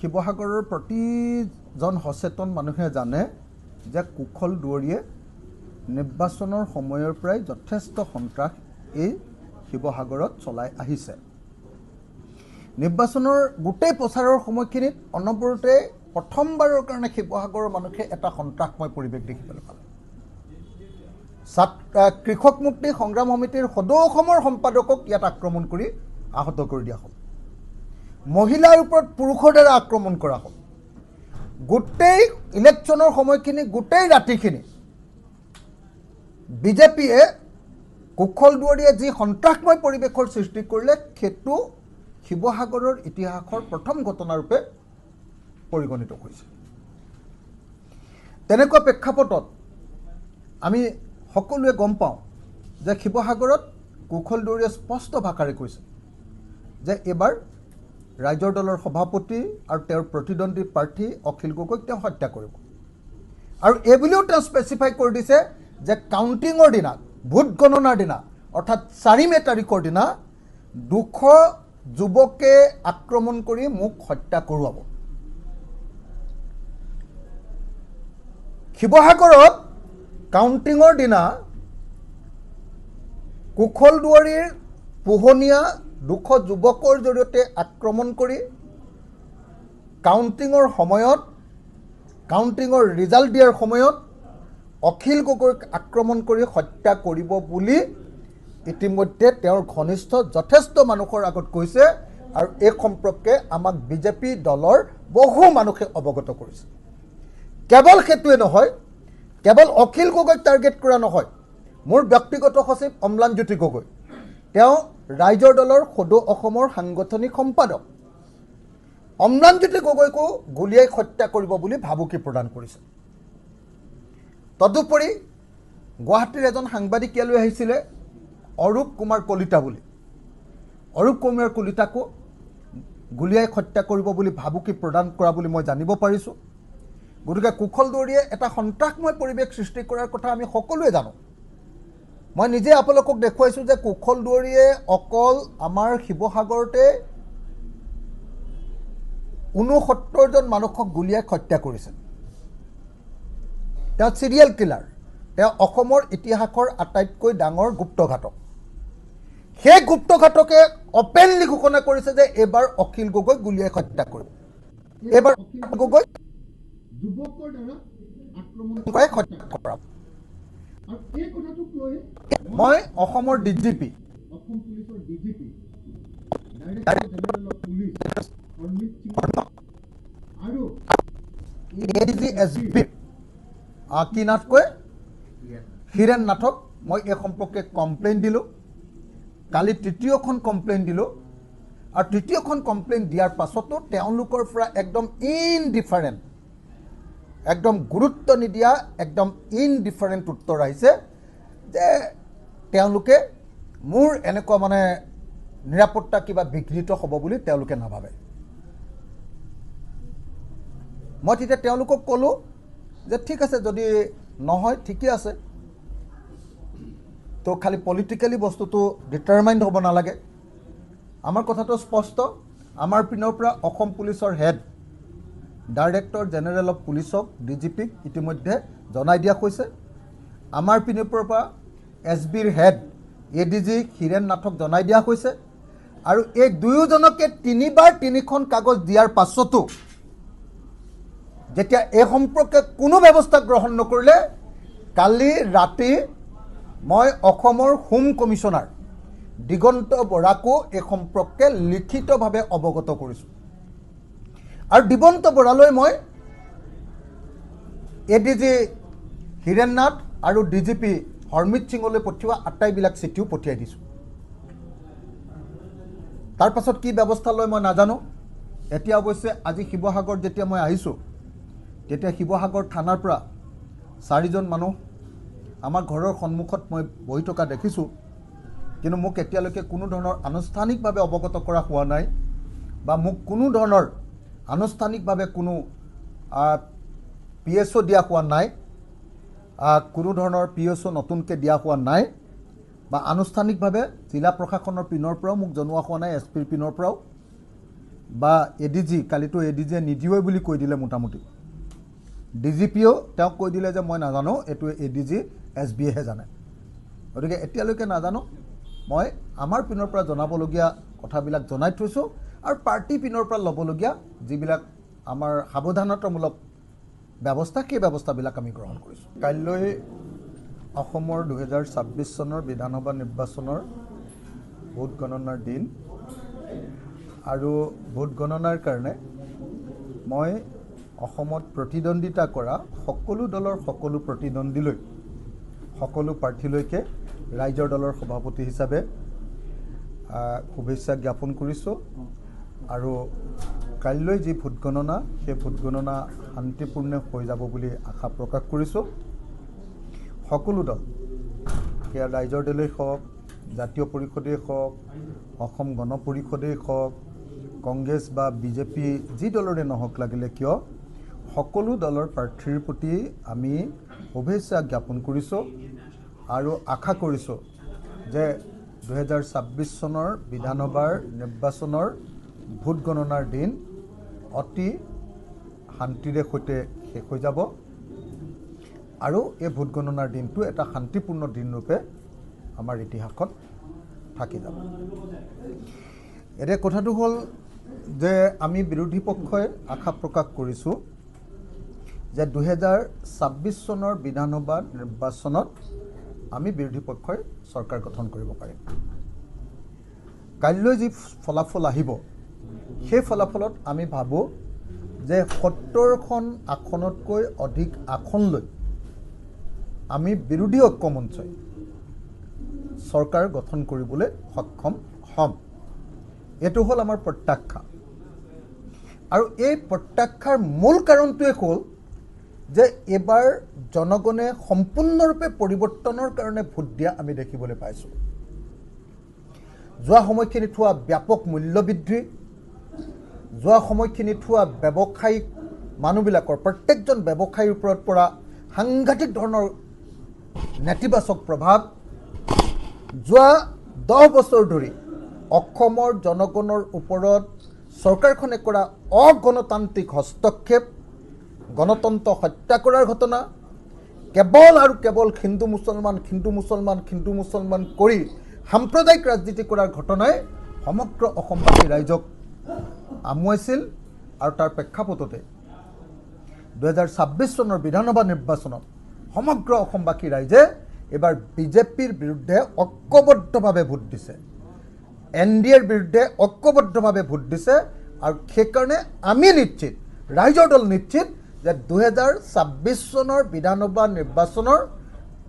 শিৱসাগৰৰ প্ৰতিজন সচেতন মানুহে জানে যে কুশল দুৱৰীয়ে নিৰ্বাচনৰ সময়ৰ পৰাই যথেষ্ট সন্ত্ৰাস এই শিৱসাগৰত চলাই আহিছে। নিৰ্বাচনৰ গোটেই প্ৰচাৰৰ সময়খিনিত অনবৰতে প্ৰথমবাৰৰ কাৰণে শিৱসাগৰৰ মানুহে এটা সন্ত্ৰাসময় পৰিৱেশ দেখিবলৈ পালে। কৃষক মুক্তি সংগ্ৰাম সমিতিৰ সদৌ অসমৰ সম্পাদকক ইয়াত আক্ৰমণ কৰি আহত কৰি দিয়া হ'ল। মহিলাৰ ওপৰত পুৰুষৰ দ্বাৰা আক্ৰমণ কৰা হ'ল। গোটেই ইলেকশ্যনৰ সময়খিনি গোটেই ৰাতিখিনি বিজেপিয়ে কুশল দুৱৰীয়ে যি সন্ত্ৰাসময় পৰিৱেশৰ সৃষ্টি কৰিলে সেইটো শিৱসাগৰৰ ইতিহাসৰ প্ৰথম ঘটনাৰূপে পৰিগণিত হৈছে। তেনেকুৱা প্ৰেক্ষাপটত আমি সকলোৱে গম পাওঁ যে শিৱসাগৰত কুশল দুৱৰীয়ে স্পষ্ট ভাষাৰে কৈছে যে এইবাৰ ৰাইজৰ দলৰ সভাপতি আৰু তেওঁৰ প্ৰতিদ্বন্দ্বী প্ৰাৰ্থী অখিল গগৈক তেওঁ হত্যা কৰিব। আৰু এইবুলিও তেওঁ স্পেচিফাই কৰি দিছে যে কাউণ্টিঙৰ দিনা, ভোট গণনাৰ দিনা অৰ্থাৎ 4 মে তাৰিখৰ দিনা 200 যুৱকে আক্ৰমণ কৰি মোক হত্যা কৰোৱাব। শিৱসাগৰত কাউণ্টিঙৰ দিনা কুশল দুৱৰীৰ পোহনীয়া 200 যুৱকৰ জৰিয়তে আক্ৰমণ কৰি কাউণ্টিঙৰ সময়ত, কাউণ্টিঙৰ ৰিজাল্ট দিয়াৰ সময়ত অখিল গগৈক আক্ৰমণ কৰি হত্যা কৰিব বুলি ইতিমধ্যে তেওঁৰ ঘনিষ্ঠ যথেষ্ট মানুহৰ আগত কৈছে। আৰু এই সম্পৰ্কে আমাক বিজেপি দলৰ বহু মানুহে অৱগত কৰিছে। কেৱল সেইটোৱে নহয়, কেৱল অখিল গগৈক টাৰ্গেট কৰা নহয়, মোৰ ব্যক্তিগত সচিব অম্লানজ্যোতি গগৈ, তেওঁ ৰাইজৰ দলৰ সদৌ অসমৰ সাংগঠনিক সম্পাদক অম্লানজ্যোতি গগৈকো গুলীয়াই হত্যা কৰিব বুলি ভাবুকি প্ৰদান কৰিছে। তদুপৰি গুৱাহাটীৰ এজন সাংবাদিক ইয়ালৈ আহিছিলে অৰূপ কুমাৰ কলিতা বুলি। অৰূপ কুমাৰ কলিতাকো গুলীয়াই হত্যা কৰিব বুলি ভাবুকি প্ৰদান কৰা বুলি মই জানিব পাৰিছোঁ। গতিকে কুশল দুৱৰীয়ে এটা সন্ত্ৰাসময় পৰিৱেশ সৃষ্টি কৰাৰ কথা আমি সকলোৱে জানো। মই নিজে আপোনালোকক দেখুৱাইছোঁ যে কুশল দুৱৰীয়ে অকল আমাৰ শিৱসাগৰতে 69জন মানুহক গুলীয়াই হত্যা কৰিছে। তেওঁ চিৰিয়েল কিলাৰ, তেওঁ অসমৰ ইতিহাসৰ আটাইতকৈ ডাঙৰ গুপ্তঘাতক। সেই গুপ্তঘাতকে অপেনলি ঘোষণা কৰিছে যে এইবাৰ অখিল গগৈক গুলীয়াই হত্যা কৰিব। এইবাৰ অখিল গগৈ যুৱকৰ দ্বাৰা আক্ৰমণ কৰি হত্যা কৰাব। মই অসমৰ ডিজিপি, অসম পুলিচৰ DGP director general of police Harmit Singh আৰু এডিজি এছপি কিনাতকৈ হীৰেন নাথক মই এই সম্পৰ্কে কমপ্লেইন দিলোঁ। কালি তৃতীয়খন কমপ্লেইন দিলোঁ। আৰু তৃতীয়খন কমপ্লেইন দিয়াৰ পাছতো তেওঁলোকৰ পৰা একদম ইনডিফাৰেণ্ট, একদম গুৰুত্ব নিদিয়া, একদম ইনডিফাৰেণ্ট উত্তৰ আহিছে যে তেওঁলোকে মোৰ এনেকুৱা মানে নিৰাপত্তা কিবা বিঘ্নিত হ'ব বুলি তেওঁলোকে নাভাবে। মই তেতিয়া তেওঁলোকক ক'লোঁ যে ঠিক আছে, যদি নহয় ঠিকে আছে, তো খালি পলিটিকেলি বস্তুটো ডিটাৰমাইণ্ড হ'ব নালাগে। আমাৰ কথাটো স্পষ্ট। আমাৰ পিনৰ পৰা অসম পুলিচৰ হেড ডাইৰেক্টৰ জেনেৰেল অফ পুলিচক, ডিজিপিক ইতিমধ্যে জনাই দিয়া হৈছে। আমাৰ পিনৰ পৰা এছবিৰ হেড এডিজি হীৰেন নাথক জনাই দিয়া হৈছে। আৰু এই দুয়োজনকে 3বাৰ 3খন কাগজ দিয়াৰ পাছতো যেতিয়া এই সম্পৰ্কে কোনো ব্যৱস্থা গ্ৰহণ নকৰিলে, কালি ৰাতি মই অসমৰ হোম কমিশ্যনাৰ দিগন্ত বৰাকো এই সম্পৰ্কে লিখিতভাৱে অৱগত কৰিছোঁ। আৰু দিগন্ত বৰালৈ মই এডিজি হীৰেন নাথ আৰু ডিজিপি হৰমিত সিঙলৈ পঠিওৱা আটাইবিলাক চিঠিও পঠিয়াই দিছোঁ। তাৰ পাছত কি ব্যৱস্থা লয় মই নাজানো। এতিয়া অৱশ্যে আজি শিৱসাগৰ যেতিয়া মই আহিছোঁ, তেতিয়া শিৱসাগৰ থানাৰ পৰা 4জন মানুহ আমাৰ ঘৰৰ সন্মুখত মই বহি থকা দেখিছোঁ। কিন্তু মোক এতিয়ালৈকে কোনো ধৰণৰ আনুষ্ঠানিকভাৱে অৱগত কৰা হোৱা নাই, বা মোক কোনো ধৰণৰ আনুষ্ঠানিকভাৱে কোনো PSO দিয়া হোৱা নাই, কোনো ধৰণৰ PSO নতুনকৈ দিয়া হোৱা নাই, বা আনুষ্ঠানিকভাৱে জিলা প্ৰশাসনৰ পিনৰ পৰাও মোক জনোৱা হোৱা নাই, এছপিৰ পিনৰ পৰাও। বা এডিজি কালিতো এডিজিয়ে নিদিয়ে বুলি কৈ দিলে মোটামুটি ডিজিপিও তেওঁক কৈ দিলে যে মই নাজানো এইটো এডিজি এছবিয়েহে জানে গতিকে এতিয়ালৈকে নাজানো মই আমাৰ পিনৰ পৰা জনাবলগীয়া কথাবিলাক জনাই থৈছোঁ আৰু পাৰ্টি পিনৰ পৰা ল'বলগীয়া যিবিলাক আমাৰ সাৱধানতামূলক ব্যৱস্থা সেই ব্যৱস্থাবিলাক আমি গ্ৰহণ কৰিছোঁ কাইলৈ অসমৰ 2026 চনৰ বিধানসভা নিৰ্বাচনৰ ভোট গণনাৰ দিন আৰু ভোট গণনাৰ কাৰণে মই অসমত প্ৰতিদ্বন্দ্বিতা কৰা সকলো দলৰ সকলো প্ৰতিদ্বন্দ্বীলৈ সকলো প্ৰাৰ্থীলৈকে ৰাইজৰ দলৰ সভাপতি হিচাপে শুভেচ্ছা জ্ঞাপন কৰিছোঁ আৰু কাইলৈ যি ভোট গণনা সেই ভোট গণনা শান্তিপূৰ্ণ হৈ যাব বুলি আশা প্ৰকাশ কৰিছোঁ সকলো দল সেয়া ৰাইজৰ দলেই হওক জাতীয় পৰিষদেই হওক অসম গণ পৰিষদেই হওক কংগ্ৰেছ বা বিজেপি যি দলৰে নহওক লাগিলে কিয় সকলো দলৰ প্ৰাৰ্থীৰ প্ৰতি আমি শুভেচ্ছা জ্ঞাপন কৰিছোঁ আৰু আশা কৰিছোঁ যে 2026 চনৰ বিধানসভাৰ নিৰ্বাচনৰ ভোট গণনাৰ দিন অতি শান্তিৰে সৈতে শেষ হৈ যাব আৰু এই ভোট গণনাৰ দিনটো এটা শান্তিপূৰ্ণ দিনৰূপে আমাৰ ইতিহাসত থাকি যাব এতিয়া কথাটো হ'ল যে আমি বিৰোধী পক্ষই আশা প্ৰকাশ কৰিছোঁ যে 2026 চনৰ বিধানসভা নিৰ্বাচনত আমি বিৰোধী পক্ষই চৰকাৰ গঠন কৰিব পাৰিম কাইলৈ যি ফলাফল আহিব সেই ফলাফলত আমি ভাবোঁ যে 70খন আসনতকৈ অধিক আসন লৈ আমি বিৰোধী ঐক্যমঞ্চই চৰকাৰ গঠন কৰিবলৈ সক্ষম হ'ম এইটো হ'ল আমাৰ প্ৰত্যাশা আৰু এই প্ৰত্যাশাৰ মূল কাৰণটোৱে হ'ল যে এবাৰ জনগণে সম্পূৰ্ণৰূপে পৰিৱৰ্তনৰ কাৰণে ভোট দিয়া আমি দেখিবলৈ পাইছোঁ যোৱা সময়খিনিত হোৱা ব্যাপক মূল্যবৃদ্ধি যোৱা সময়খিনিত হোৱা ব্যৱসায়িক মানুহবিলাকৰ প্ৰত্যেকজন ব্যৱসায়ীৰ ওপৰত পৰা সাংঘাতিক ধৰণৰ নেতিবাচক প্ৰভাৱ যোৱা 10 বছৰ ধৰি অসমৰ জনগণৰ ওপৰত চৰকাৰখনে কৰা অগণতান্ত্ৰিক হস্তক্ষেপ গণতন্ত্ৰ হত্যা কৰাৰ ঘটনা কেৱল আৰু কেৱল হিন্দু মুছলমান কৰি সাম্প্ৰদায়িক ৰাজনীতি কৰাৰ ঘটনাই সমগ্ৰ অসমবাসী ৰাইজক আমুৱাইছিল আৰু তাৰ প্ৰেক্ষাপটতে 2026 চনৰ বিধানসভা নিৰ্বাচনত সমগ্ৰ অসমবাসী ৰাইজে এবাৰ বিজেপিৰ বিৰুদ্ধে ঐক্যবদ্ধভাৱে ভোট দিছে এনডিএৰ বিৰুদ্ধে ঐক্যবদ্ধভাৱে ভোট দিছে আৰু সেইকাৰণে আমি নিশ্চিত ৰাইজৰ দল নিশ্চিত যে 2026 চনৰ বিধানসভা নিৰ্বাচনৰ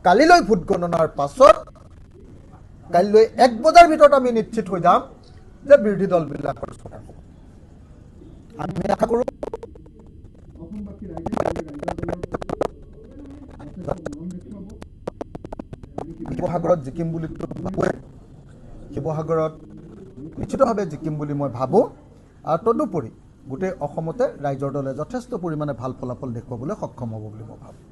কালিলৈ ভোট গণনাৰ পাছত কাইলৈ 1 বজাৰ ভিতৰত আমি নিশ্চিত হৈ যাম যে বিৰোধী দলবিলাকৰ চৰকাৰ হ'ব আমি আশা কৰোঁ শিৱসাগৰত জিকিম বুলি শিৱসাগৰত নিশ্চিতভাৱে জিকিম বুলি মই ভাবোঁ আৰু তদুপৰি গোটেই অসমতে ৰাইজৰ দলে যথেষ্ট পৰিমাণে ভাল ফলাফল দেখুৱাবলৈ সক্ষম হ'ব বুলি মই ভাবোঁ